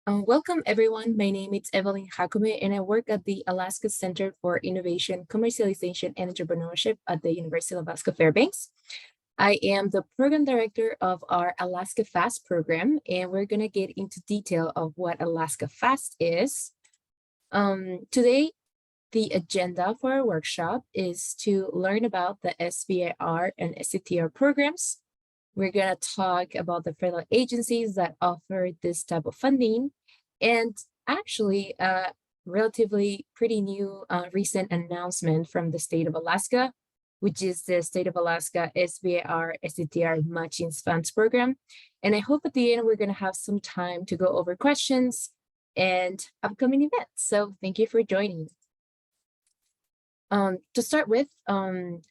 Welcome, everyone. My name is Evelyn Jacome, and I work at the Alaska Center for Innovation, Commercialization, and Entrepreneurship at the University of Alaska Fairbanks. I am the program director of our Alaska Fast program, and we're going to get into detail of what Alaska Fast is. Today, the agenda for our workshop is to learn about the SBIR and STTR programs. We're going to talk about the federal agencies that offer this type of funding, and actually a relatively pretty new recent announcement from the state of Alaska, which is the state of Alaska SBIR STTR Matching Funds Program. And I hope at the end we're going to have some time to go over questions and upcoming events. So thank you for joining. To start with,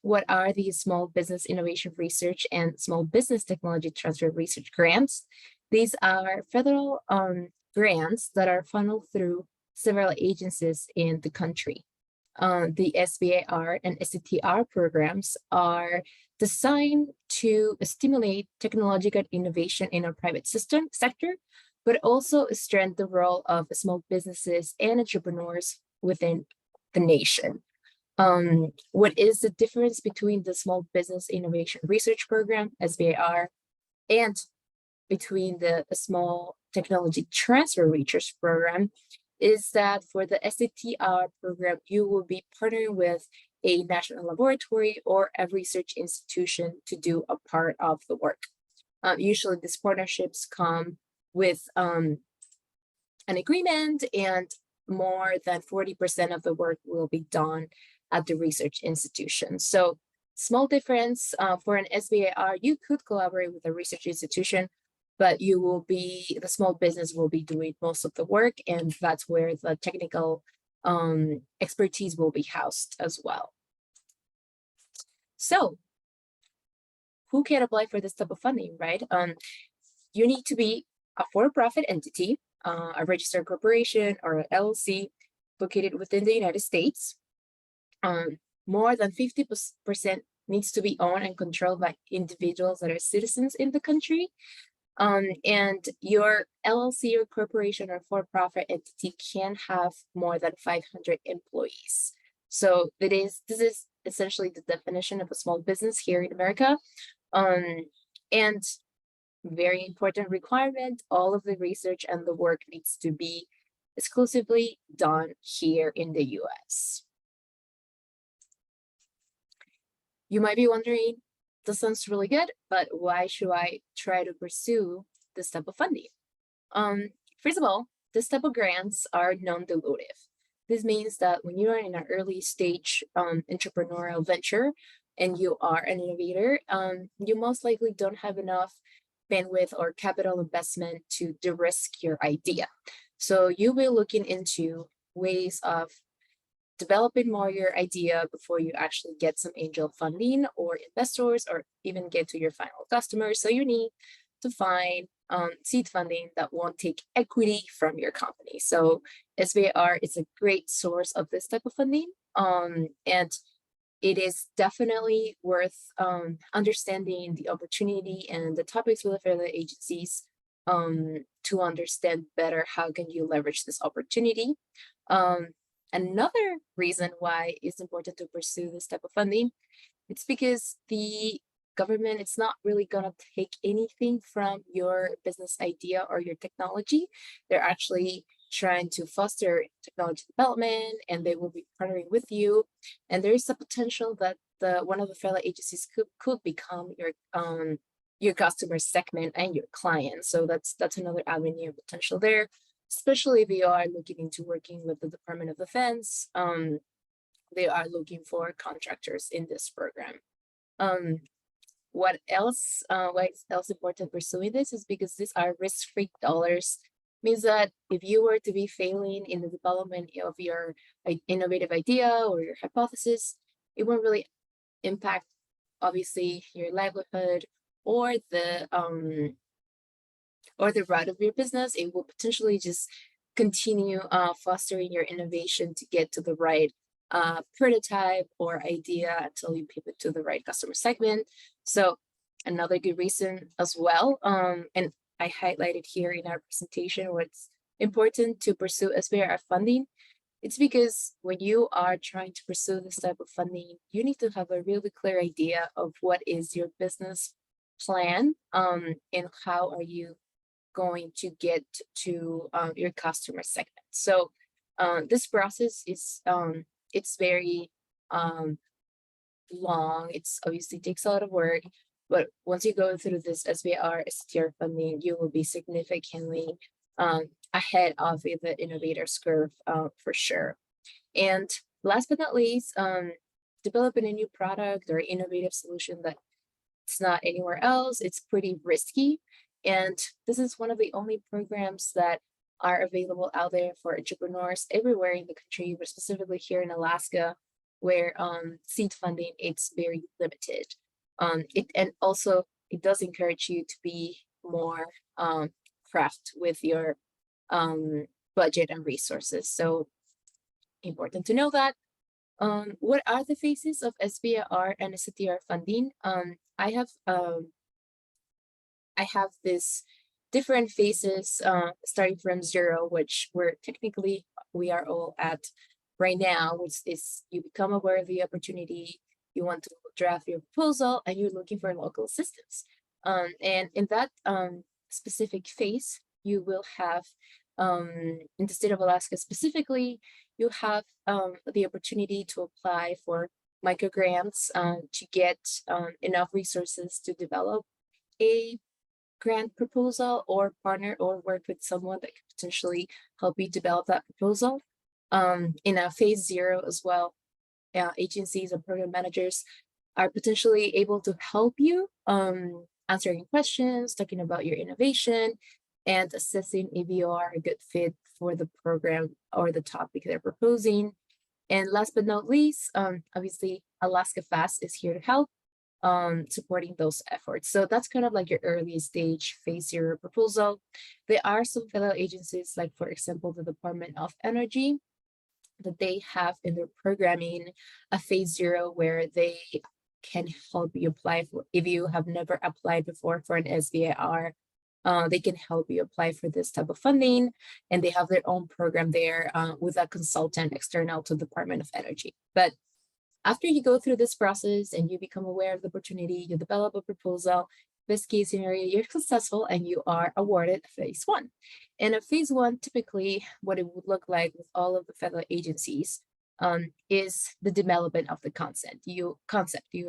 what are the Small Business Innovation Research and Small Business Technology Transfer Research grants? These are federal grants that are funneled through several agencies in the country. The SBIR and STTR programs are designed to stimulate technological innovation in our private sector, but also strengthen the role of small businesses and entrepreneurs within the nation. What is the difference between the Small Business Innovation Research Program, SBIR, and between the Small Technology Transfer Research Program is that for the STTR program, you will be partnering with a national laboratory or a research institution to do a part of the work. Usually these partnerships come with an agreement, and more than 40% of the work will be done at the research institution. So small difference for an SBIR, you could collaborate with a research institution, but the small business will be doing most of the work, and that's where the technical expertise will be housed as well. So who can apply for this type of funding, right? You need to be a for-profit entity, a registered corporation or an LLC located within the United States. More than 50% needs to be owned and controlled by individuals that are citizens in the country. And your LLC or corporation or for-profit entity can have more than 500 employees. So this is essentially the definition of a small business here in America. And very important requirement, all of the research and the work needs to be exclusively done here in the US. You might be wondering, this sounds really good, but why should I try to pursue this type of funding? First of all, this type of grants are non-dilutive. This means that when you are in an early stage entrepreneurial venture and you are an innovator, you most likely don't have enough bandwidth or capital investment to de-risk your idea. So you'll be looking into ways of developing more your idea before you actually get some angel funding or investors or even get to your final customers. So you need to find seed funding that won't take equity from your company. So SBIR is a great source of this type of funding. And it is definitely worth understanding the opportunity and the topics with the federal agencies to understand better how can you leverage this opportunity. Another reason why it's important to pursue this type of funding, it's because the government, it's not really going to take anything from your business idea or your technology. They're actually trying to foster technology development, and they will be partnering with you. And there is a potential that one of the federal agencies could become your customer segment and your client. So that's another avenue of potential there, especially if you are looking into working with the Department of Defense. They are looking for contractors in this program. Why it's else important pursuing this is because these are risk-free dollars. Means that if you were to be failing in the development of your innovative idea or your hypothesis, it won't really impact, obviously, your livelihood or the route of your business. It will potentially just continue fostering your innovation to get to the right prototype or idea until you pivot to the right customer segment. So another good reason as well, and I highlighted here in our presentation, important to pursue SBIR funding? It's because when you are trying to pursue this type of funding, you need to have a really clear idea of what is your business plan, and how are you going to get to your customer segment. So this process is it's very long. It's obviously takes a lot of work, but once you go through this SBIR, STTR funding, you will be significantly ahead of the innovators curve for sure. And last but not least, developing a new product or innovative solution that it's not anywhere else, it's pretty risky. And this is one of the only programs that are available out there for entrepreneurs everywhere in the country, but specifically here in Alaska, where seed funding it's very limited. And also it does encourage you to be more craft with your budget and resources. So important to know that. What are the phases of SBIR and STTR funding? I have this different phases starting from 0, which we are all at right now, which is you become aware of the opportunity, you want to draft your proposal, and you're looking for local assistance. And in that specific phase, you will have, in the state of Alaska specifically, you have the opportunity to apply for microgrants to get enough resources to develop a grant proposal or partner or work with someone that could potentially help you develop that proposal. In a phase 0 as well, agencies and program managers are potentially able to help you answering questions, talking about your innovation, and assessing if you are a good fit for the program or the topic they're proposing. And last but not least, obviously, Alaska Fast is here to help, supporting those efforts. So that's kind of like your early stage phase 0 proposal. There are some federal agencies, like for example, the Department of Energy, that they have in their programming a phase 0 where they can help you apply for, if you have never applied before for an SBIR, they can help you apply for this type of funding, and they have their own program there with a consultant external to the Department of Energy. But after you go through this process and you become aware of the opportunity, you develop a proposal, best case scenario, you're successful and you are awarded phase 1. And a phase 1, typically what it would look like with all of the federal agencies is the development of the concept. You're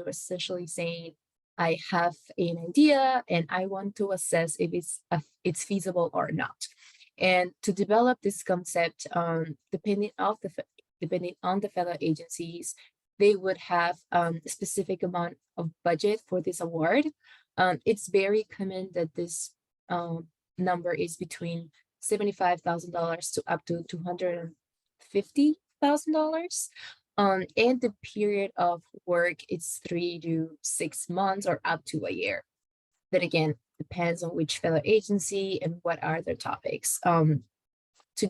essentially saying, I have an idea and I want to assess if it's feasible or not. And to develop this concept, depending on the federal agencies, they would have a specific amount of budget for this award. It's very common that this number is between $75,000 to up to $250,000. And the period of work is 3 to 6 months or up to a year. That again depends on which federal agency and what are their topics. To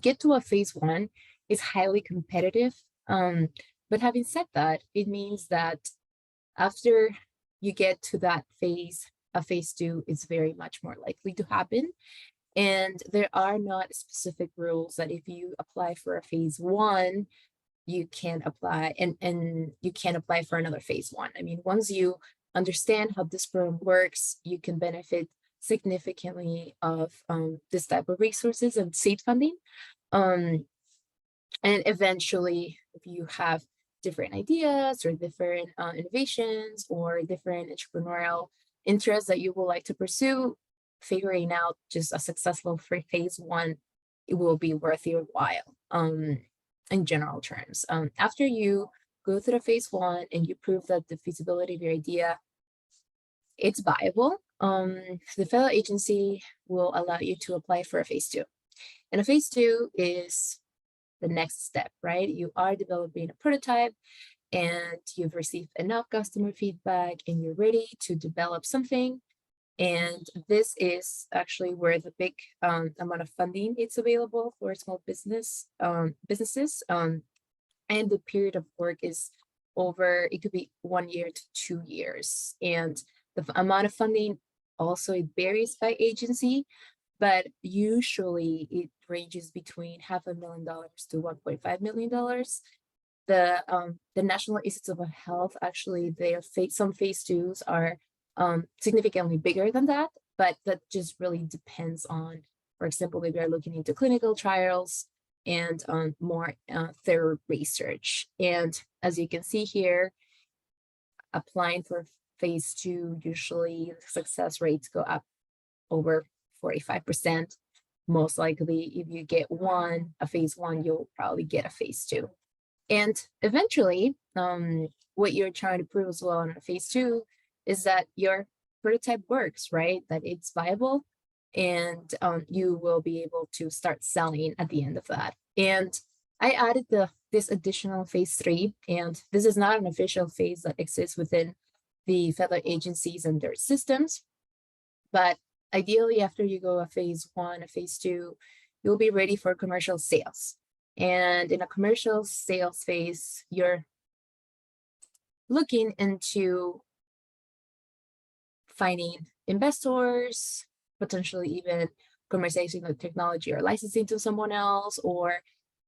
get to a phase 1 is highly competitive. But having said that, it means that after you get to that phase, a phase 2 is very much more likely to happen. And there are not specific rules that if you apply for a phase 1, you can apply and you can't apply for another phase 1. I mean, once you understand how this program works, you can benefit significantly of this type of resources and seed funding. And eventually, if you have different ideas or different innovations or different entrepreneurial interests that you would like to pursue, figuring out just a successful phase 1, it will be worth your while. In general terms, after you go through the phase 1 and you prove that the feasibility of your idea it's viable, the federal agency will allow you to apply for a phase 2. And a phase 2 is the next step, right? You are developing a prototype and you've received enough customer feedback and you're ready to develop something. And this is actually where the big amount of funding is available for small businesses. And the period of work is over, it could be 1 year to 2 years. And the amount of funding also it varies by agency, but usually it ranges between $500,000 to $1.5 million. The National Institute of Health, actually, some phase twos are significantly bigger than that, but that just really depends on, for example, maybe are looking into clinical trials and more thorough research. And as you can see here, applying for phase two, usually success rates go up over 45%. Most likely, if you get a phase one, you'll probably get a phase two. And eventually, what you're trying to prove as well in a phase two is that your prototype works, right? That it's viable, and you will be able to start selling at the end of that. And I added this additional phase three, and this is not an official phase that exists within the federal agencies and their systems, but ideally, after you go a phase one, a phase two, you'll be ready for commercial sales. And in a commercial sales phase, you're looking into finding investors, potentially even commercializing the technology or licensing to someone else, or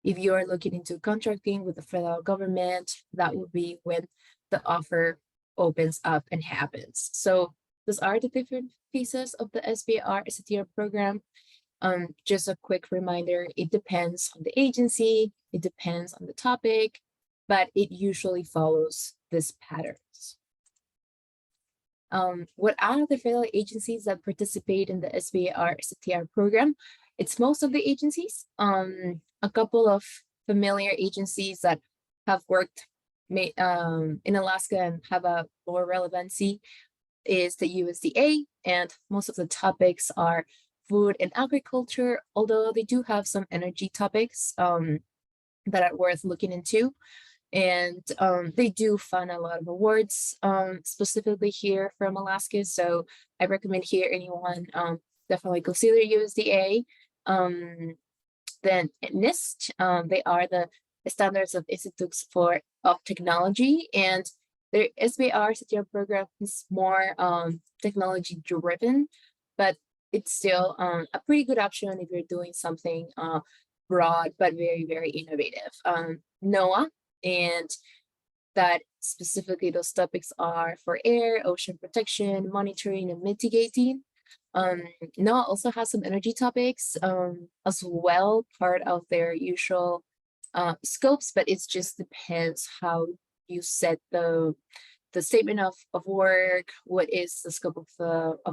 if you're looking into contracting with the federal government, that would be when the offer opens up and happens. So those are the different pieces of the SBIR STTR program. Just a quick reminder, it depends on the agency, it depends on the topic, but it usually follows this patterns. What are the federal agencies that participate in the SBIR STTR program? It's most of the agencies. A couple of familiar agencies that have worked in Alaska and have a more relevancy is the USDA, and most of the topics are food and agriculture, although they do have some energy topics that are worth looking into. And they do fund a lot of awards, specifically here from Alaska. So I recommend here anyone definitely consider USDA. Then NIST, they are the Standards of Institutes of Technology, and their SBIR STTR program is more technology driven, but it's still a pretty good option if you're doing something broad but very, very innovative. NOAA, and that specifically those topics are for air, ocean protection, monitoring, and mitigating. NOAA also has some energy topics as well, part of their usual scopes, but it just depends how you set the statement of work, what is the scope of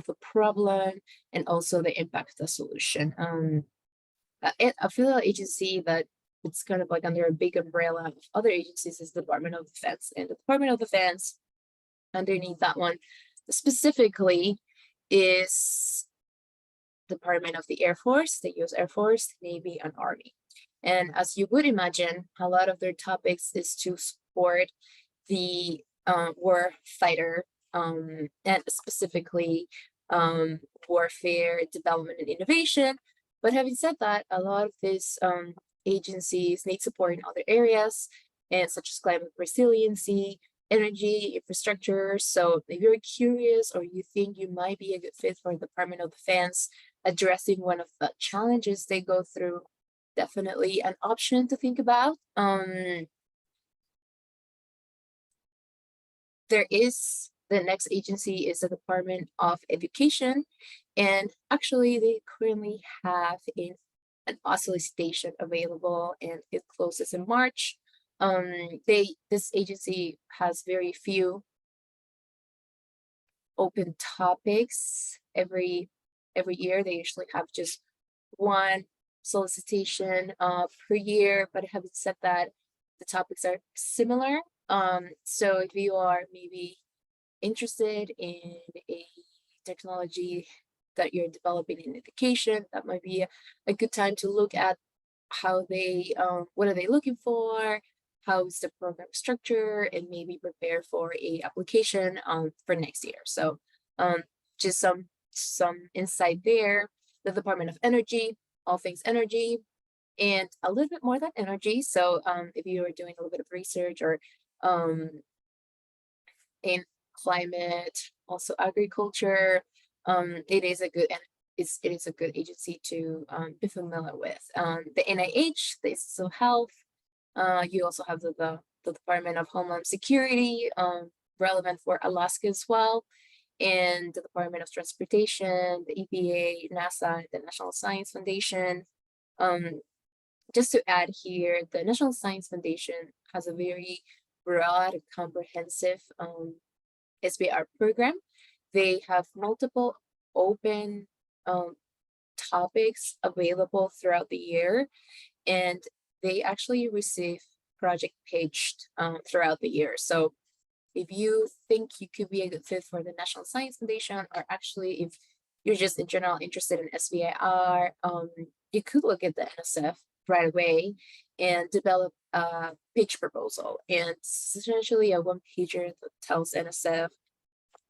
the problem, and also the impact of the solution. A federal agency that it's kind of like under a big umbrella of other agencies is the Department of Defense, and the Department of Defense underneath that one specifically is Department of the Air Force, the U.S. Air Force, Navy, and Army. And as you would imagine, a lot of their topics is to support the war fighter, and specifically warfare development and innovation. But having said that, a lot of these agencies need support in other areas, and such as climate resiliency, energy, infrastructure. So if you're curious or you think you might be a good fit for the Department of Defense addressing one of the challenges they go through, definitely an option to think about. There is the next agency is the Department of Education, and actually they currently have an solicitation available, and it closes in March. This agency has very few open topics every year. They usually have just one solicitation per year, but having said that, the topics are similar. So if you are maybe interested in a technology that you're developing in education, that might be a good time to look at how they what are they looking for, how is the program structure, and maybe prepare for a application for next year. So just some insight there. The Department of Energy, all things energy, and a little bit more than energy. So if you are doing a little bit of research or in climate, also agriculture, it is a good it is a good agency to be familiar with. The NIH, the Institute of Health, you also have the Department of Homeland Security, relevant for Alaska as well, and the Department of Transportation, the EPA, NASA, the National Science Foundation. Just to add here, the National Science Foundation has a very broad, comprehensive SBIR program. They have multiple open topics available throughout the year, and they actually receive project pitched throughout the year. So if you think you could be a good fit for the National Science Foundation, or actually if you're just in general interested in SBIR, you could look at the NSF right away and develop a pitch proposal. And it's essentially a one-pager that tells NSF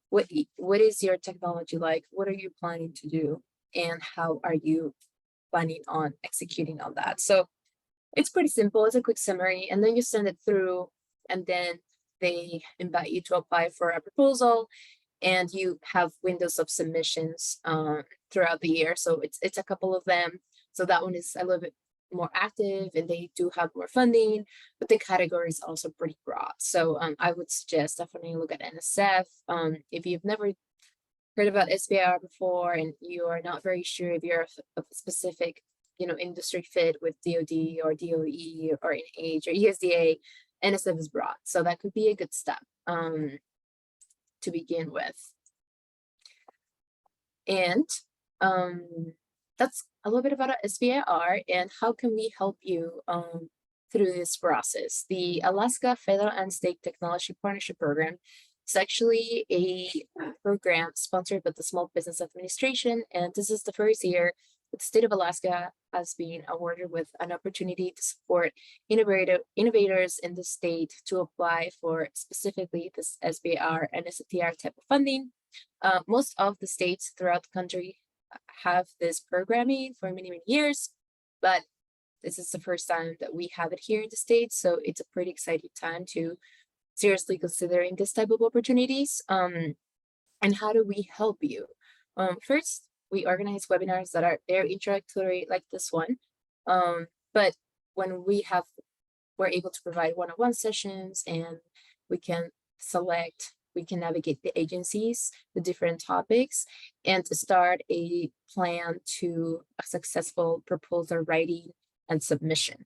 what is your technology like, what are you planning to do, and how are you planning on executing on that. So it's pretty simple. It's a quick summary, and then you send it through, and then they invite you to apply for a proposal, and you have windows of submissions throughout the year. So it's a couple of them. So that one is a little bit more active, and they do have more funding, but the category is also pretty broad. So I would suggest definitely look at NSF. If you've never heard about SBIR before and you are not very sure if you're of a specific industry fit with DoD or DOE or NIH or USDA, NSF is broad. So that could be a good step to begin with. And that's a little bit about SBIR and how can we help you through this process. The Alaska Federal and State Technology Partnership Program is actually a program sponsored by the Small Business Administration, and this is the first year that the state of Alaska has been awarded with an opportunity to support innovators in the state to apply for specifically this SBIR and STTR type of funding. Most of the states throughout the country have this programming for many, many years, but this is the first time that we have it here in the States. So it's a pretty exciting time to seriously considering this type of opportunities. And how do we help you? First, we organize webinars that are very introductory like this one. But when we're able to provide one-on-one sessions, and we can navigate the agencies, the different topics, and to start a plan to a successful proposal writing and submission.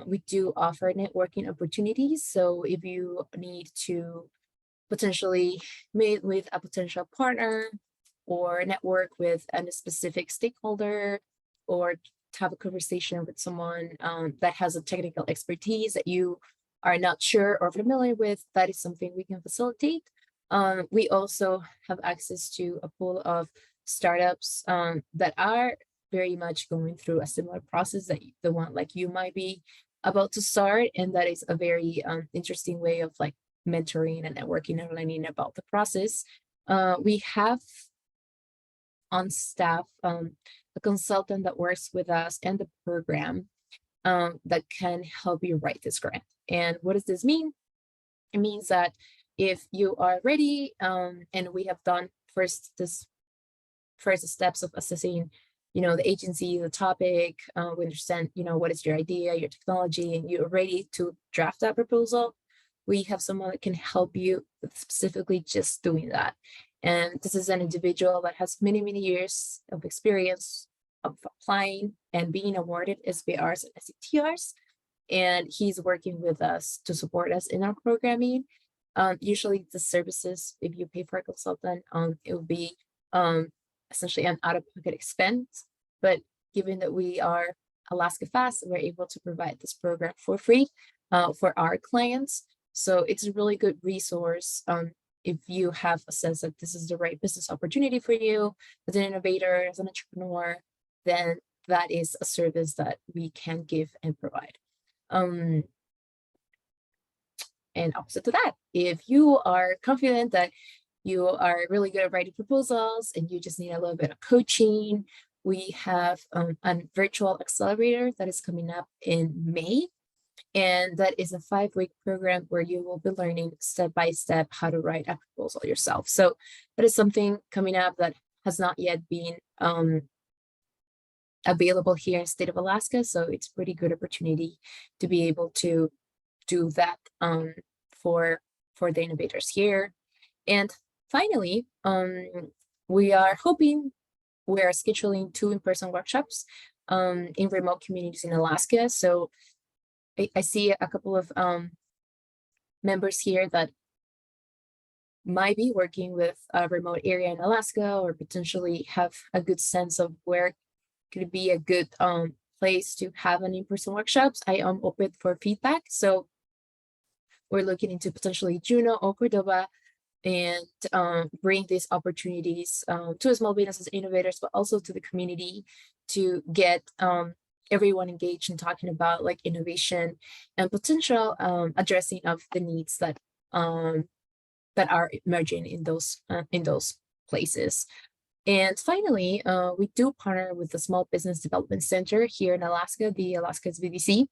We do offer networking opportunities. So if you need to potentially meet with a potential partner or network with a specific stakeholder, or to have a conversation with someone that has a technical expertise that you are not sure or familiar with, that is something we can facilitate. We also have access to a pool of startups that are very much going through a similar process that the one like you might be about to start, and that is a very interesting way of like mentoring and networking and learning about the process. We have on staff a consultant that works with us and the program that can help you write this grant. And what does this mean? It means that if you are ready, and we have done first steps of assessing, the agency, the topic, we understand, what is your idea, your technology, and you're ready to draft that proposal, we have someone that can help you with specifically just doing that. And this is an individual that has many, many years of experience of applying and being awarded SBIRs and STTRs. And he's working with us to support us in our programming. Usually the services, if you pay for a consultant, it will be essentially an out-of-pocket expense. But given that we are Alaska Fast, we're able to provide this program for free for our clients. So it's a really good resource if you have a sense that this is the right business opportunity for you as an innovator, as an entrepreneur, then that is a service that we can give and provide. And opposite to that, if you are confident that you are really good at writing proposals and you just need a little bit of coaching, we have a virtual accelerator that is coming up in May. And that is a 5-week program where you will be learning step by step how to write a proposal yourself. So that is something coming up that has not yet been available here in the state of Alaska. So it's a pretty good opportunity to be able to do that for the innovators here. And finally, we are scheduling 2 in-person workshops in remote communities in Alaska. So I see a couple of members here that might be working with a remote area in Alaska, or potentially have a good sense of where could be a good place to have an in-person workshops. I am open for feedback. So we're looking into potentially Juneau or Cordova, and bring these opportunities to small businesses, innovators, but also to the community, to get everyone engaged in talking about like innovation and potential addressing of the needs that are emerging in those places. And finally, we do partner with the Small Business Development Center here in Alaska, the Alaska SBDC,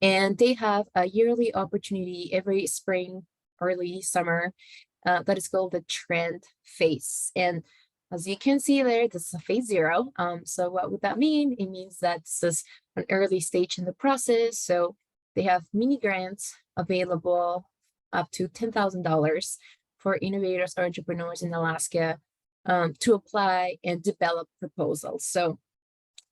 and they have a yearly opportunity every spring, early summer, that is called the Trend Phase. And as you can see there, this is a phase 0. So what would that mean? It means that this is an early stage in the process. So they have mini grants available up to $10,000 for innovators or entrepreneurs in Alaska to apply and develop proposals. So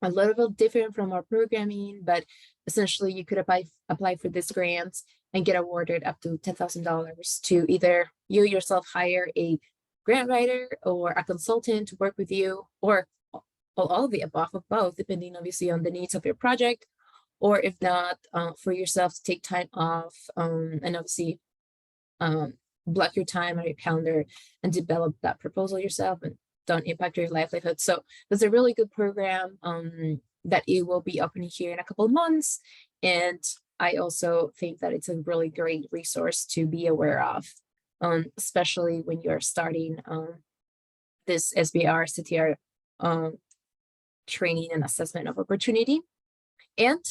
a little bit different from our programming, but essentially you could apply for this grant and get awarded up to $10,000 to either you yourself hire a grant writer or a consultant to work with you, or all of the above of both, depending obviously on the needs of your project, or if not, for yourself to take time off and obviously block your time on your calendar and develop that proposal yourself and don't impact your livelihood. So there's a really good program that it will be opening here in a couple of months. And I also think that it's a really great resource to be aware of, especially when you're starting this SBIR, STTR training and assessment of opportunity. And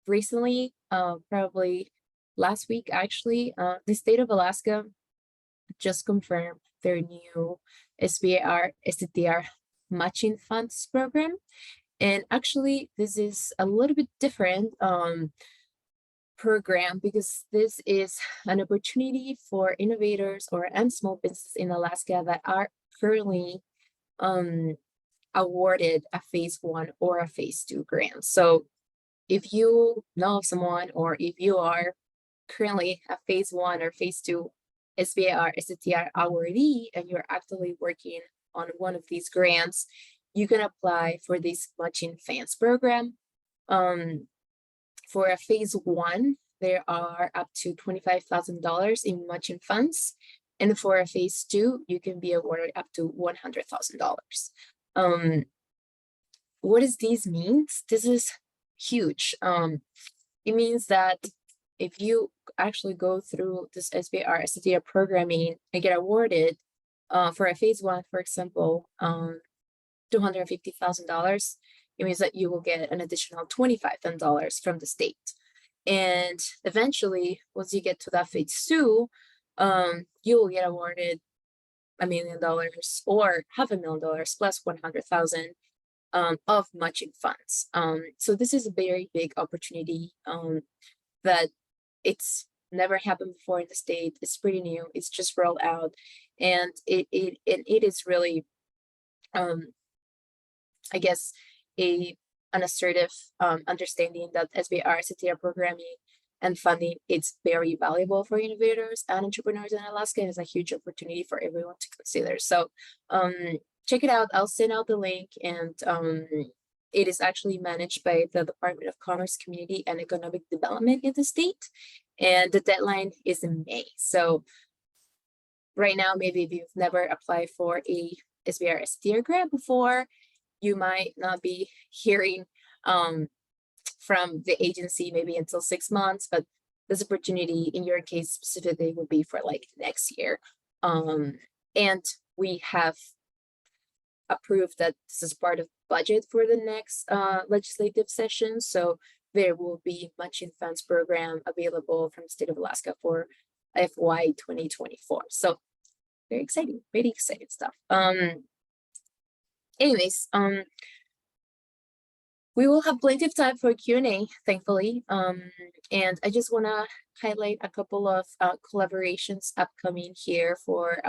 recently, probably last week, actually, the state of Alaska just confirmed their new SBIR, STTR matching funds program. And actually, this is a little bit different program, because this is an opportunity for innovators and small businesses in Alaska that are currently awarded a phase 1 or a phase 2 grant. So if you know of someone, or if you are currently a phase 1 or phase 2 SBIR, STTR awardee, and you're actively working on one of these grants, you can apply for this matching funds program. For a phase 1, there are up to $25,000 in matching funds. And for a phase 2, you can be awarded up to $100,000. What does this mean? This is huge. It means that if you actually go through this SBIR, STTR programming and get awarded for a phase 1, for example, $250,000, it means that you will get an additional $25,000 from the state. And eventually, once you get to that phase 2, you will get awarded $1 million or $500,000 plus $100,000 of matching funds. So this is a very big opportunity that it's never happened before in the state. It's pretty new. It's just rolled out, and it is really, I guess, an assertive understanding that SBIR, STTR programming and funding, it's very valuable for innovators and entrepreneurs in Alaska, and it's a huge opportunity for everyone to consider. So check it out. I'll send out the link, and it is actually managed by the Department of Commerce, Community and Economic Development in the state, and the deadline is in May. So right now, maybe if you've never applied for a SBIR, STTR grant before, you might not be hearing from the agency maybe until 6 months, but this opportunity in your case specifically would be for like next year. And we have approved that this is part of budget for the next legislative session. So there will be matching funds program available from the state of Alaska for FY 2024. So very exciting stuff. Anyways, we will have plenty of time for Q&A, thankfully. And I just want to highlight a couple of collaborations upcoming here for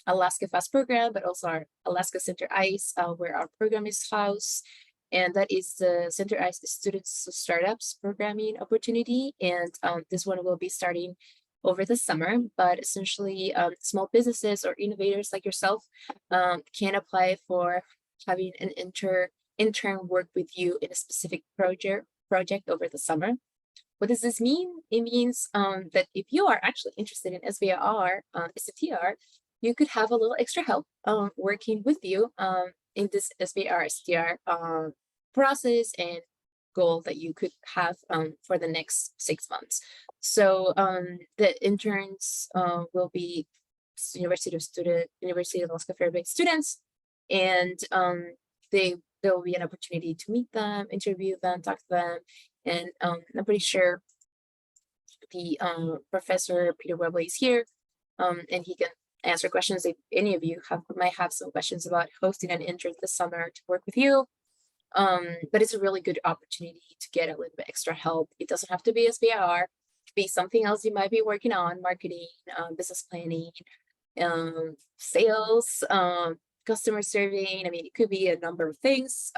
Alaska FAST program, but also our Alaska Center ICE, where our program is housed. And that is the Center ICE Students Startups Programming Opportunity. And this one will be starting over the summer, but essentially small businesses or innovators like yourself can apply for having an intern work with you in a specific project over the summer. What does this mean? It means that if you are actually interested in SBIR, STTR, you could have a little extra help working with you in this SBIR, STTR process and goal that you could have for the next 6 months. So the interns will be University of Alaska Fairbanks students, and there will be an opportunity to meet them, interview them, talk to them, and I'm pretty sure the Professor Peter Webley is here, and he can answer questions if any of you might have some questions about hosting an intern this summer to work with you. But it's a really good opportunity to get a little bit extra help. It doesn't have to be SBIR, it could be something else you might be working on, marketing, business planning, sales, customer surveying. I mean, it could be a number of things.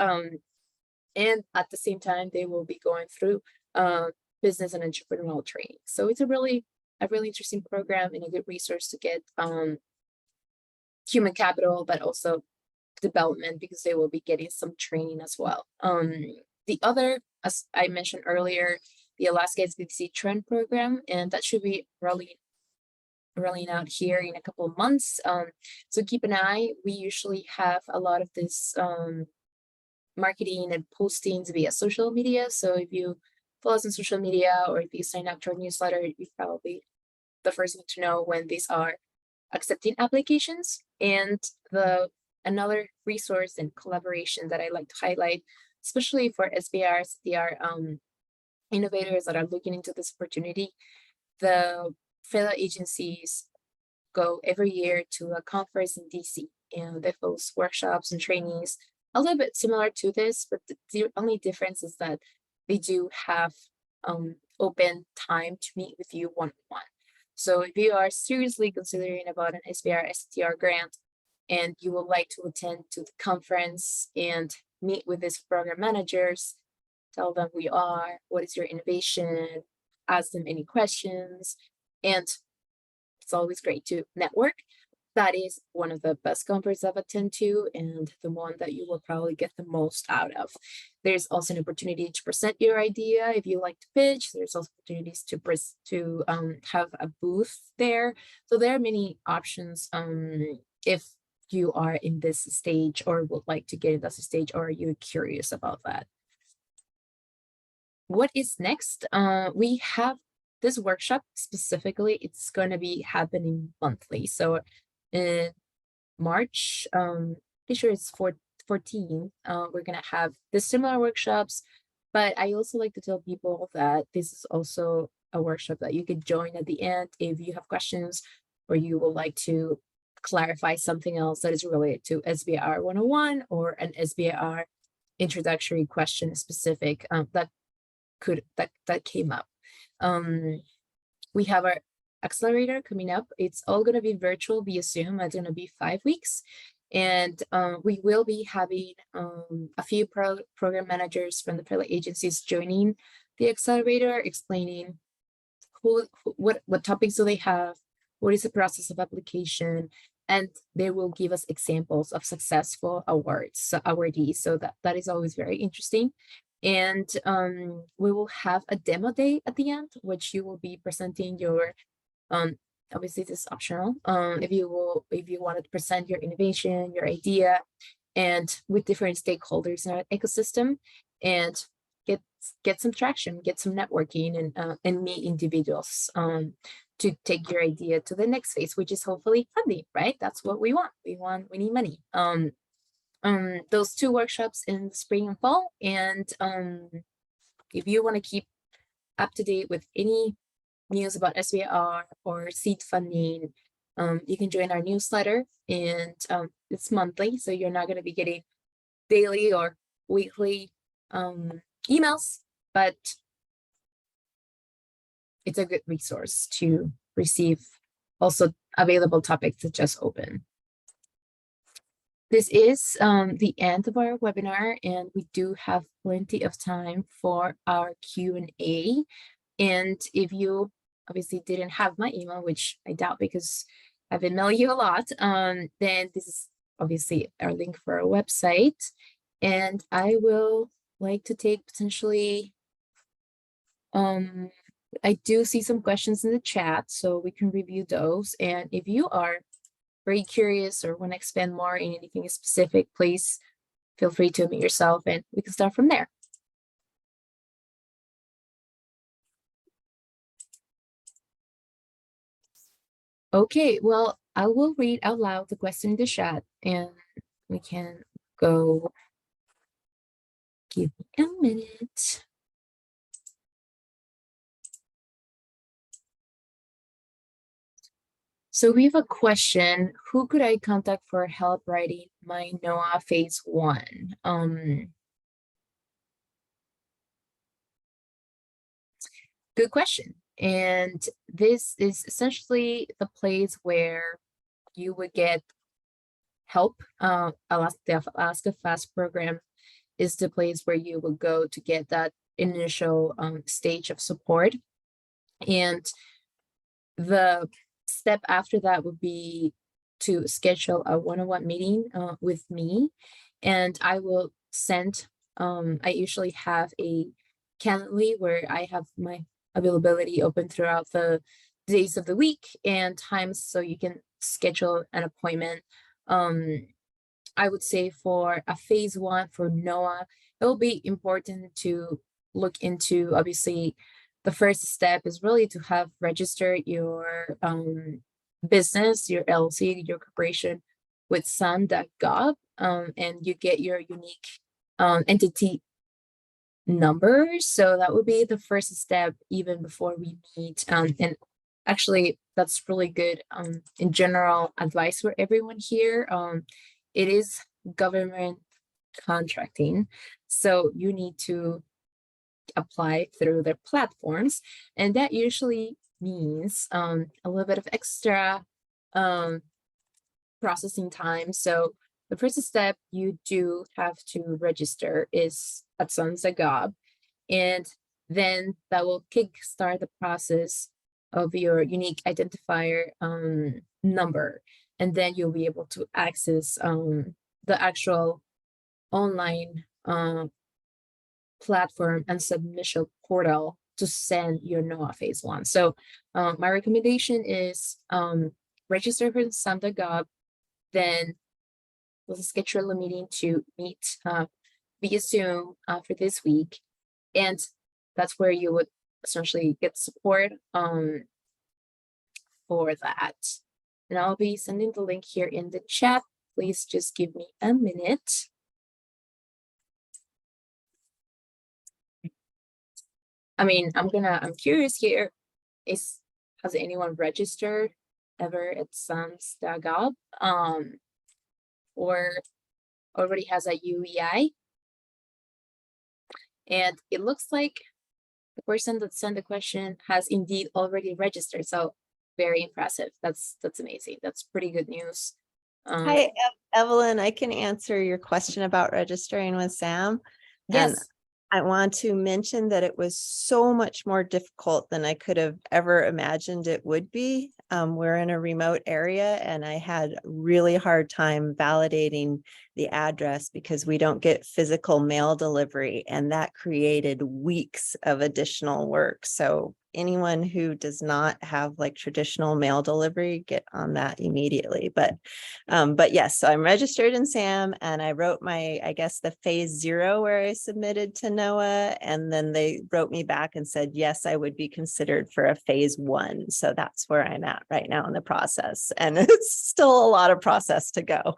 And at the same time, they will be going through business and entrepreneurial training. So it's a really interesting program and a good resource to get human capital, but also development, because they will be getting some training as well. The other, as I mentioned earlier, the Alaska SBC Trend Program, and that should be rolling out here in a couple of months. So keep an eye. We usually have a lot of this marketing and postings via social media. So if you follow us on social media or if you sign up to our newsletter, you're probably the first one to know when these are accepting applications. And another resource and collaboration that I like to highlight, especially for SBIR, STTR innovators that are looking into this opportunity, the federal agencies go every year to a conference in DC, and they host workshops and trainings a little bit similar to this, but the only difference is that they do have open time to meet with you one-on-one. So if you are seriously considering about an SBIR STTR grant and you would like to attend to the conference and meet with these program managers, tell them who you are, what is your innovation, ask them any questions, and it's always great to network. That is one of the best conferences I've attended to, and the one that you will probably get the most out of. There's also an opportunity to present your idea if you like to pitch. There's also opportunities to have a booth there. So there are many options if you are in this stage or would like to get in that stage, or you're curious about that. What is next? We have this workshop specifically. It's going to be happening monthly. So in March, pretty sure it's 14, we're going to have the similar workshops, but I also like to tell people that this is also a workshop that you could join at the end if you have questions or you would like to clarify something else that is related to SBIR 101 or an SBIR introductory question specific that came up. We have our accelerator coming up. It's all going to be virtual via Zoom. It's going to be 5 weeks. And we will be having a few program managers from the federal agencies joining the accelerator, explaining what topics do they have, what is the process of application, and they will give us examples of successful awardees. So that is always very interesting. And we will have a demo day at the end, which you will be presenting your obviously this is optional. If you wanted to present your innovation, your idea, and with different stakeholders in our ecosystem, and get some traction, get some networking, and meet individuals to take your idea to the next phase, which is hopefully funding, right? That's what we want. We need money. Those 2 workshops in the spring and fall, and if you want to keep up to date with any news about SBIR or seed funding, you can join our newsletter, and it's monthly, so you're not going to be getting daily or weekly emails, but it's a good resource to receive also available topics that just open. This is the end of our webinar, and we do have plenty of time for our Q&A. And if you obviously didn't have my email, which I doubt because I've emailed you a lot, then this is obviously our link for our website. And I will like to take potentially, I do see some questions in the chat, so we can review those. And if you are very curious or want to expand more in anything specific, please feel free to unmute yourself and we can start from there. Okay, well, I will read out loud the question in the chat and we can go. Give me a minute. So we have a question. Who could I contact for help writing my NOAA phase 1? Good question. And this is essentially the place where you would get help. The Alaska FAST program is the place where you will go to get that initial stage of support. And the step after that would be to schedule a one-on-one meeting with me, and I will send, I usually have a Calendly where I have my availability open throughout the days of the week and times, so you can schedule an appointment. I would say for a phase 1 for NOAA, it will be important to look into, obviously, the first step is really to have registered your business, your LLC, your corporation with SAM.gov, and you get your unique entity number. So that would be the first step even before we meet. And actually, that's really good in general advice for everyone here. It is government contracting, so you need to apply through their platforms, and that usually means a little bit of extra processing time. So the first step you do have to register is at SAM.gov, and then that will kickstart the process of your unique identifier number, and then you'll be able to access the actual online platform and submission portal to send your NOAA phase 1. So my recommendation is register for SAM.gov, then we'll schedule a meeting to meet via Zoom for this week, and that's where you would essentially get support for that. And I'll be sending the link here in the chat. Please just give me a minute. I mean, I'm curious here. Has anyone registered ever at SAMS.gov or already has a UEI? And it looks like the person that sent the question has indeed already registered. So very impressive. That's amazing. That's pretty good news. Hi, Evelyn. I can answer your question about registering with SAM. Yes. And I want to mention that it was so much more difficult than I could have ever imagined it would be. We're in a remote area, and I had a really hard time validating the address because we don't get physical mail delivery, and that created weeks of additional work. So anyone who does not have like traditional mail delivery, get on that immediately. But yes, so I'm registered in SAM, and I wrote my, I guess, the phase 0 where I submitted to NOAA, and then they wrote me back and said, yes, I would be considered for a phase 1. So that's where I'm at right now in the process. And it's still a lot of process to go.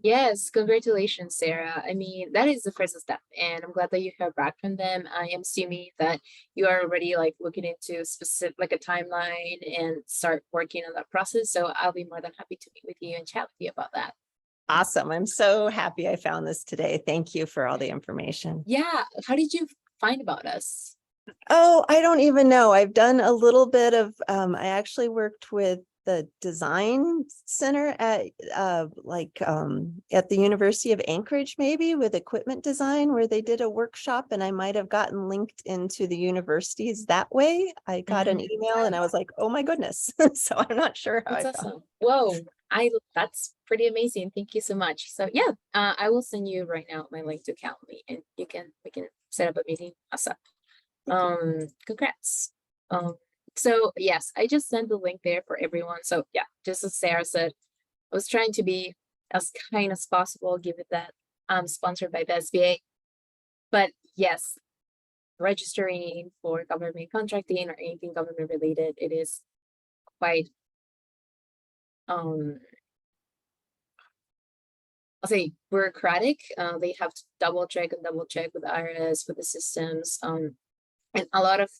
Yes, congratulations, Sarah. I mean, that is the first step, and I'm glad that you heard back from them. I am assuming that you are already like looking into specific, like a timeline, and start working on that process. So I'll be more than happy to meet with you and chat with you about that. Awesome. I'm so happy I found this today. Thank you for all the information. Yeah, how did you find about us? Oh, I don't even know. I've done a little bit of, I actually worked with the design center at at the University of Anchorage, maybe with equipment design, where they did a workshop, and I might have gotten linked into the universities that way. I got an email and I was like, oh my goodness. So I'm not sure how I That's found. awesome. Whoa, that's pretty amazing. Thank you so much. So yeah, I will send you right now my link to Calendly, and we can set up a meeting ASAP. Congrats. So yes, I just sent the link there for everyone. So yeah, just as Sarah said, I was trying to be as kind as possible, given that I'm sponsored by the SBA. But yes, registering for government contracting or anything government related, it is quite I'll say bureaucratic. They have to double check with the IRS, with the systems, and a lot of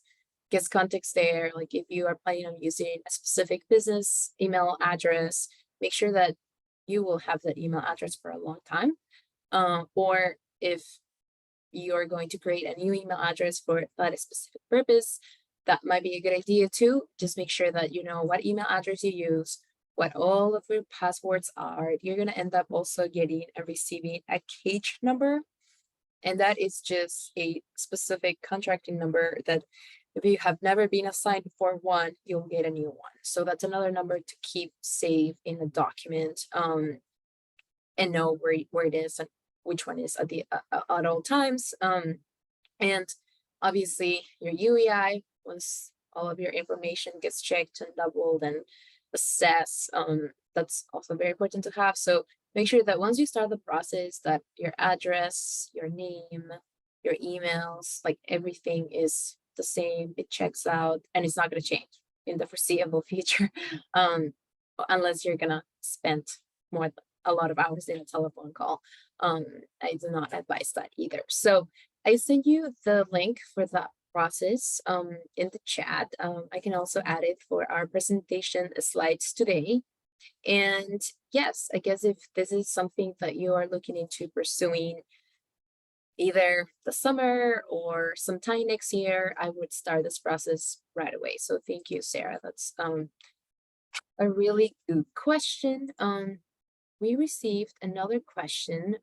gets context there. Like if you are planning on using a specific business email address, make sure that you will have that email address for a long time. Or if you're going to create a new email address for that specific purpose, that might be a good idea too. Just make sure that you know what email address you use, what all of your passwords are. You're going to end up also getting and receiving a cage number. And that is just a specific contracting number that if you have never been assigned before one, you'll get a new one. So that's another number to keep safe in the document, and know where it is and which one is at all times. And obviously your UEI, once all of your information gets checked and doubled and assessed, that's also very important to have. So make sure that once you start the process, that your address, your name, your emails, like everything is the same, it checks out, and it's not going to change in the foreseeable future, unless you're gonna spend a lot of hours in a telephone call. I do not advise that either. So I sent you the link for that process in the chat. I can also add it for our presentation slides today. And yes, I guess if this is something that you are looking into pursuing either the summer or sometime next year, I would start this process right away. So thank you, Sarah. That's a really good question. We received another question.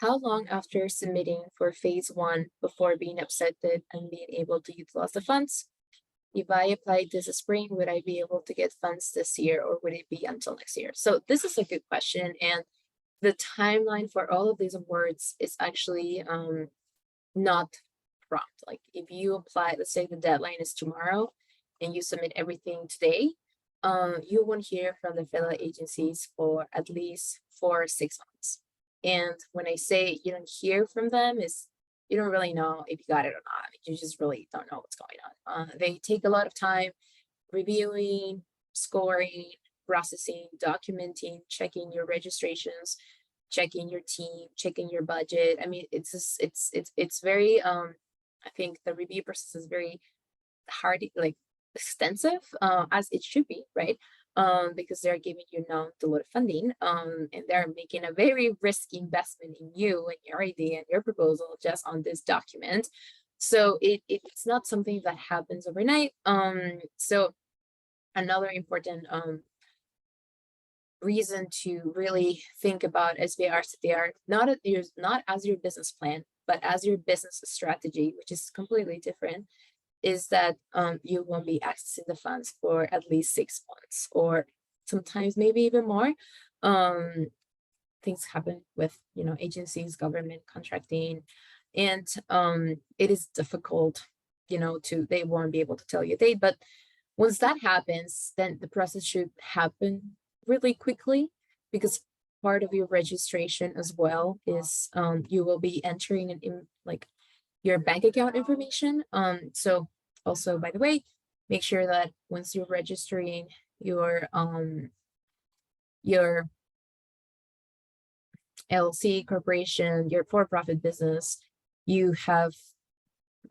How long after submitting for phase one before being accepted and being able to utilize the funds? If I applied this spring, would I be able to get funds this year, or would it be until next year? So this is a good question, and the timeline for all of these awards is actually not prompt. Like if you apply, let's say the deadline is tomorrow and you submit everything today, you won't hear from the federal agencies for at least 4 or 6 months. And when I say you don't hear from them, is you don't really know if you got it or not. You just really don't know what's going on. They take a lot of time reviewing, scoring, processing, documenting, checking your registrations, checking your team, checking your budget. I mean, it's just, it's very I think the review process is very hard, like extensive, as it should be, right? Because they're giving you non-dilutive funding, and they're making a very risky investment in you and your idea and your proposal just on this document. So it's not something that happens overnight. So another important reason to really think about SBIR STTR, not as your business plan, but as your business strategy, which is completely different, is that you won't be accessing the funds for at least 6 months, or sometimes maybe even more. Things happen with agencies, government contracting, and it is difficult, they won't be able to tell you a date. But once that happens, then the process should happen really quickly, because part of your registration as well is you will be entering in like your bank account information. So also, by the way, make sure that once you're registering your LLC corporation, your for-profit business, you have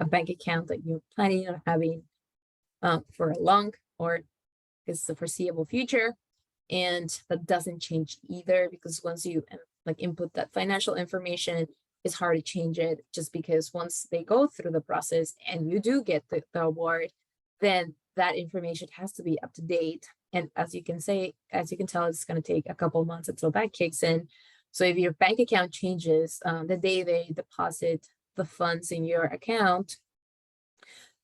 a bank account that you're planning on having for a long or is the foreseeable future. And that doesn't change either, because once you like input that financial information, it's hard to change it, just because once they go through the process and you do get the award, then that information has to be up to date. And as you can tell, it's going to take a couple months until that kicks in. So if your bank account changes the day they deposit the funds in your account,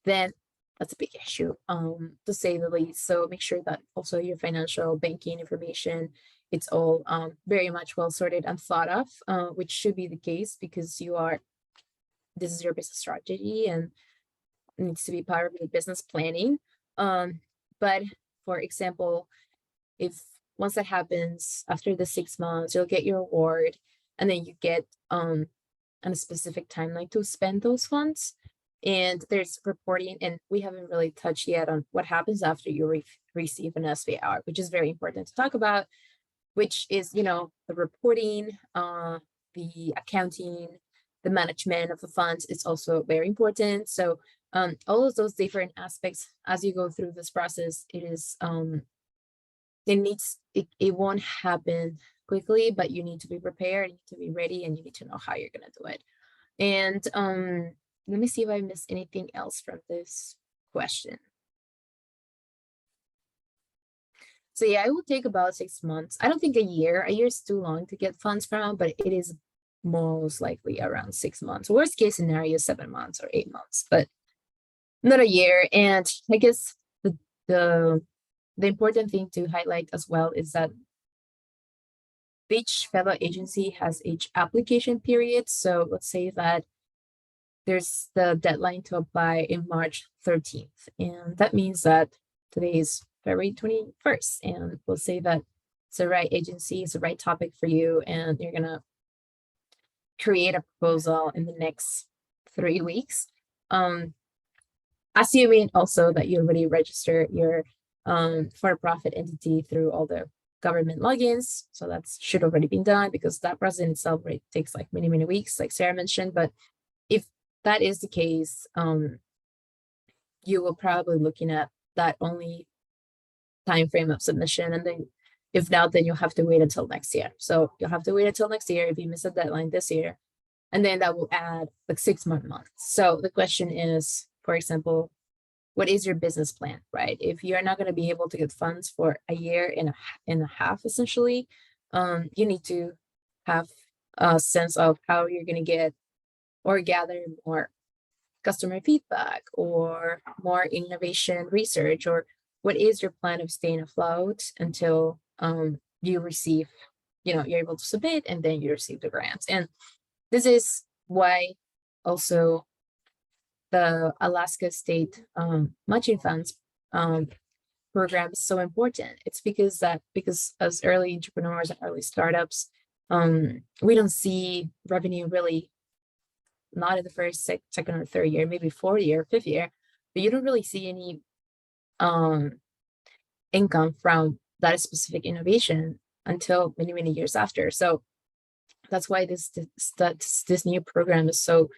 then that's a big issue, to say the least. So make sure that also your financial banking information, it's all very much well sorted and thought of, which should be the case, because this is your business strategy and needs to be part of your business planning. But for example, if once that happens, after the 6 months, you'll get your award, and then you get on a specific timeline to spend those funds. And there's reporting, and we haven't really touched yet on what happens after you receive an SBIR, which is very important to talk about, which is, the reporting, the accounting, the management of the funds is also very important. So all of those different aspects, as you go through this process, it won't happen quickly, but you need to be prepared, you need to be ready, and you need to know how you're going to do it. And let me see if I missed anything else from this question. So yeah, it will take about 6 months. I don't think a year. A year is too long to get funds from, but it is most likely around 6 months. Worst case scenario, 7 months or 8 months, but not a year. And I guess the important thing to highlight as well is that each federal agency has each application period. So let's say that there's the deadline to apply in March 13th. And that means that today is February 21st. And we'll say that it's the right agency, it's the right topic for you, and you're going to create a proposal in the next 3 weeks. Assuming also that you already register your for-profit entity through all the government logins. So that should already be done, because that process in itself takes like many, many weeks, like Sarah mentioned. But if that is the case, you will probably looking at that only time frame of submission, and then if not, then you'll have to wait until next year. So you'll have to wait until next year if you miss a deadline this year, and then that will add like 6 more months. So the question is, for example, what is your business plan, right? If you're not going to be able to get funds for a year and a half, essentially, you need to have a sense of how you're going to get or gather more customer feedback or more innovation research, or what is your plan of staying afloat until you receive, you're able to submit, and then you receive the grants. And this is why also the Alaska State Matching Funds program is so important. It's because as early entrepreneurs and early startups, we don't see revenue really, not in the first, second, or third year, maybe fourth year, fifth year, but you don't really see any income from that specific innovation until many, many years after. So that's why this new program is so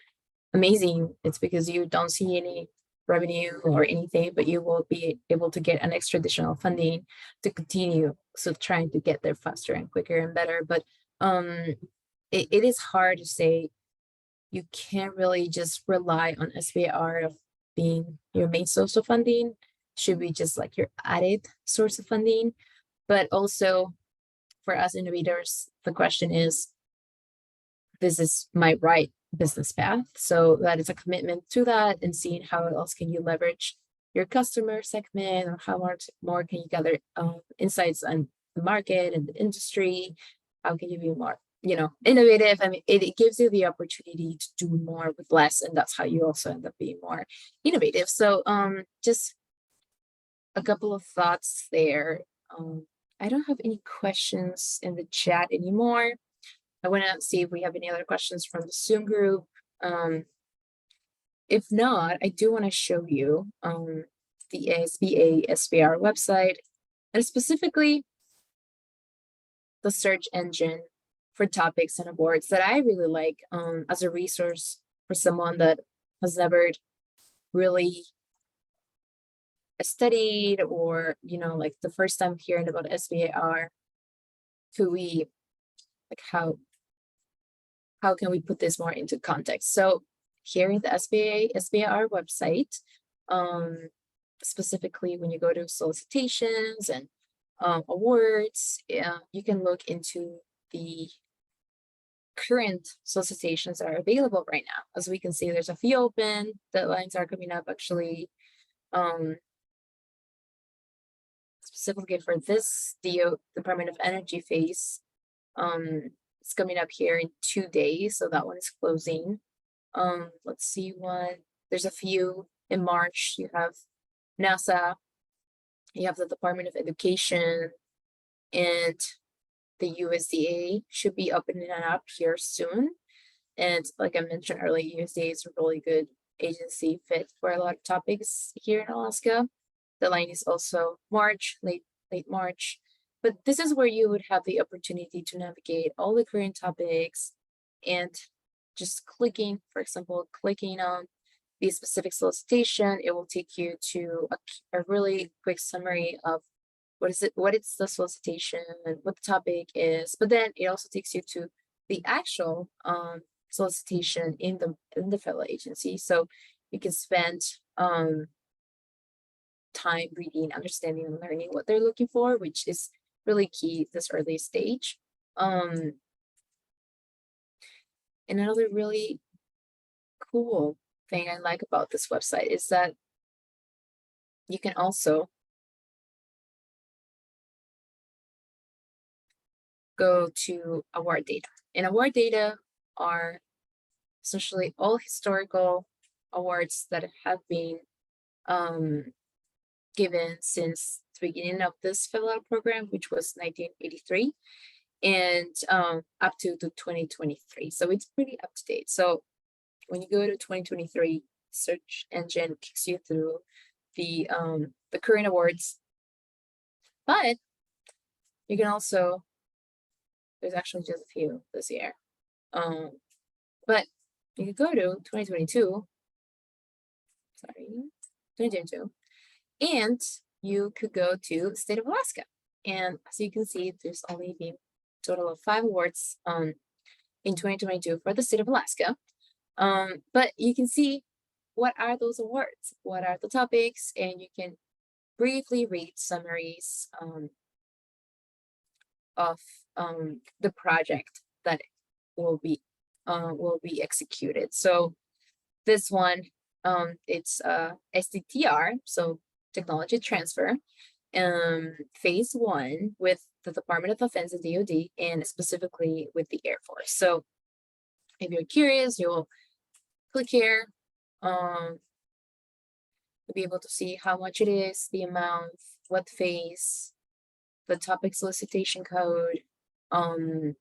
amazing. It's because you don't see any revenue or anything, but you will be able to get an extra additional funding to continue trying to get there faster and quicker and better. But it is hard to say. You can't really just rely on SBIR of being your main source of funding. Should be just like your added source of funding. But also for us innovators, the question is, this is my right business path? So that is a commitment to that, and seeing how else can you leverage your customer segment, or how much more can you gather insights on the market and the industry. How can you be more innovative? I mean, it gives you the opportunity to do more with less, and that's how you also end up being more innovative. So just a couple of thoughts there. I don't have any questions in the chat anymore. I want to see if we have any other questions from the Zoom group. If not, I do want to show you the SBIR website, and specifically the search engine for topics and awards that I really like as a resource for someone that has never really studied, or, like the first time hearing about SBIR, could we, like, how can we put this more into context? So here in the SBIR website, specifically when you go to solicitations and awards, you can look into the current solicitations that are available right now. As we can see, there's a few open, deadlines are coming up actually. Specifically for this Department of Energy phase, it's coming up here in 2 days, so that one is closing. Let's see what, there's a few in March. You have NASA, you have the Department of Education, and the USDA should be opening it up here soon. And like I mentioned earlier, USDA is a really good agency fit for a lot of topics here in Alaska. The line is also March, late March. But this is where you would have the opportunity to navigate all the current topics, and just clicking, for example, clicking on the specific solicitation, it will take you to a really quick summary of what is the solicitation and what the topic is. But then it also takes you to the actual solicitation in the federal agency. So you can spend time reading, understanding, and learning what they're looking for, which is really key at this early stage. And another really cool thing I like about this website is that you can also go to award data. And award data are essentially all historical awards that have been given since the beginning of this federal program, which was 1983, and up to 2023. So it's pretty up to date. So when you go to 2023, search engine kicks you through the current awards, but you can also, there's actually just a few this year, but you can go to 2022, and you could go to the state of Alaska. And as you can see, there's only been a total of 5 awards in 2022 for the state of Alaska. But you can see what are those awards, what are the topics, and you can briefly read summaries of the project that will be executed. So this one, it's STTR, so technology transfer, phase 1 with the Department of Defense and DoD, and specifically with the Air Force. So if you're curious, you'll click here. You'll be able to see how much it is, the amount, what phase, the topic solicitation code, and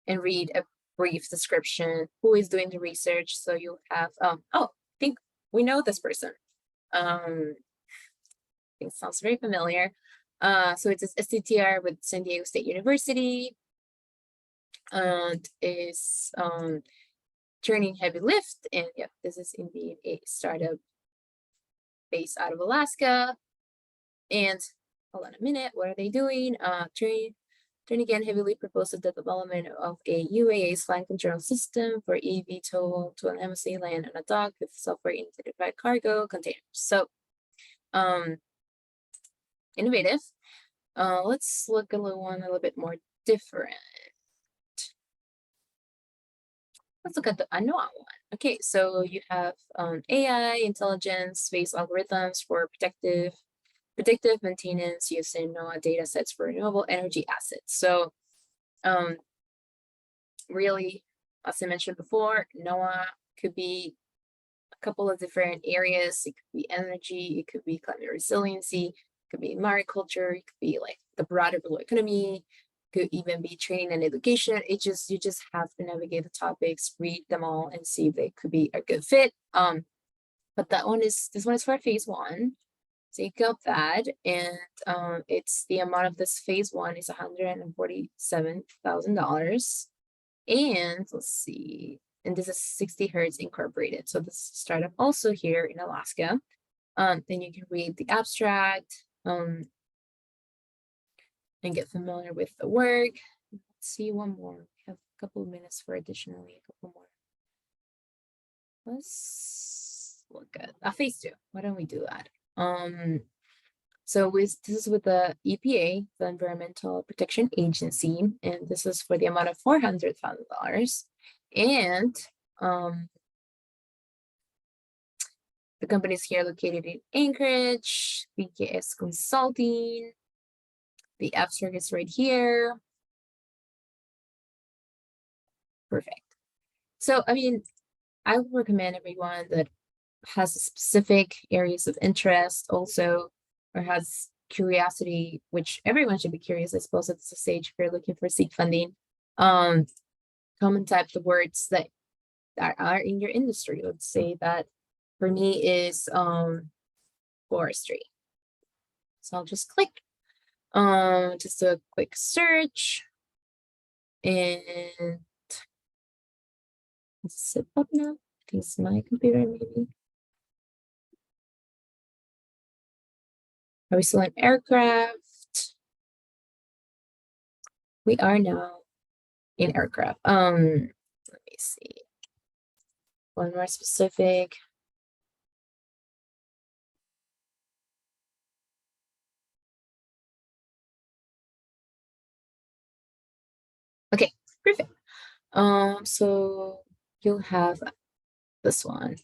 read a brief description, who is doing the research. So you'll have, oh, I think we know this person. I think it sounds very familiar. So it's STTR with San Diego State University, and is turning heavy lift. And yeah, this is indeed a startup based out of Alaska. And hold on a minute, what are they doing? Turn again heavily proposed the development of a UAS flight control system for eVTOL to an embassy land on a dock with software-integrated cargo containers. So, innovative. Let's look at one a little bit more different. Let's look at the NOAA one. Okay, so you have AI, intelligence-based algorithms for predictive maintenance using NOAA data sets for renewable energy assets. So really, as I mentioned before, NOAA could be a couple of different areas. It could be energy, it could be climate resiliency, it could be mariculture, it could be like the broader blue economy, could even be training and education. You just have to navigate the topics, read them all, and see if they could be a good fit. But this one is for phase 1. Take up that, and it's the amount of this phase 1 is $147,000. And let's see, and this is 60 Hertz Incorporated. So this startup also here in Alaska. Then you can read the abstract and get familiar with the work. Let's see one more. We have a couple of minutes for additionally a couple more. Let's look at phase 2. Why don't we do that? So this is with the EPA, the Environmental Protection Agency, and this is for the amount of $400,000. And the company is here located in Anchorage, BKS Consulting. The abstract is right here. Perfect. So, I mean, I would recommend everyone that has specific areas of interest also, or has curiosity, which everyone should be curious, I suppose, at this stage if you're looking for seed funding. Come and type the words that are in your industry. Let's say that for me is forestry. So I'll just click, just do a quick search, and let's zip up now. I think it's my computer, maybe. Are we still in aircraft? We are now in aircraft. Let me see. One more specific. Okay, perfect. So you'll have this one.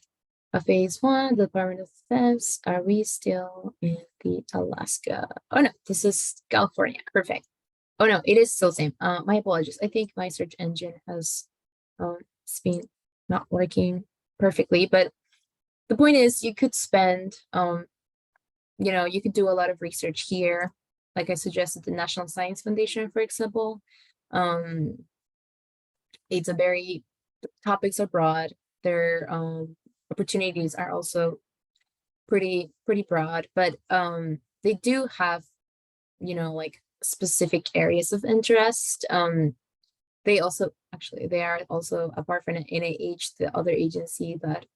Phase 1, the Department of Defense. Are we still in the Alaska? Oh no, this is California. Perfect. Oh no, it is still the same. My apologies. I think my search engine has it's been not working perfectly, but the point is you could spend you could do a lot of research here. Like I suggested, the National Science Foundation, for example. It's a very, topics are broad. Their opportunities are also pretty broad, but they do have, like specific areas of interest. They are also, apart from NIH, the other agency that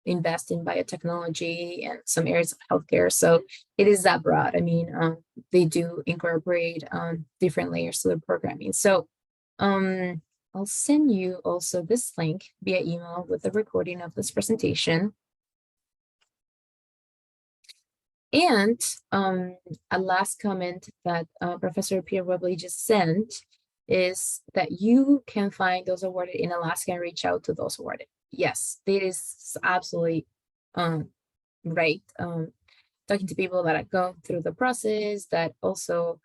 invest in biotechnology and some areas of healthcare. So it is that broad. I mean, they do incorporate different layers to the programming. So I'll send you also this link via email with the recording of this presentation. And a last comment that Professor Peter Webley just sent is that you can find those awarded in Alaska and reach out to those awarded. Yes, it is absolutely right. Talking to people that have gone through the process, that also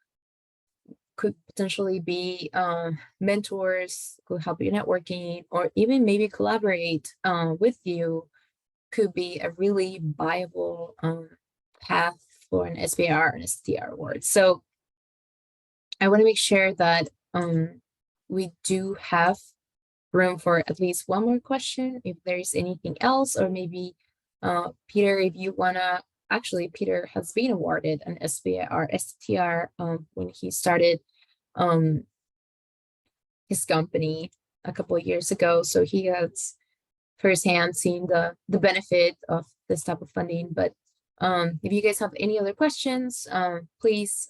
could potentially be mentors, could help you networking, or even maybe collaborate with you, could be a really viable path for an SBIR and STTR award. So I want to make sure that we do have room for at least one more question if there's anything else, or maybe Peter, if you want to, actually Peter has been awarded an SBIR STTR when he started his company a couple of years ago, so he has firsthand seen the benefit of this type of funding. But if you guys have any other questions, please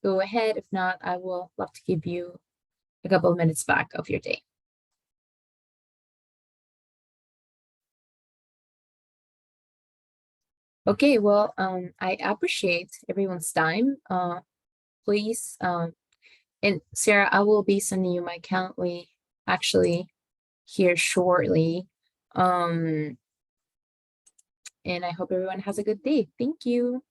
go ahead. If not, I will love to give you a couple of minutes back of your day. Okay, well, I appreciate everyone's time. Please, and Sarah, I will be sending you my Calendly actually here shortly. And I hope everyone has a good day. Thank you.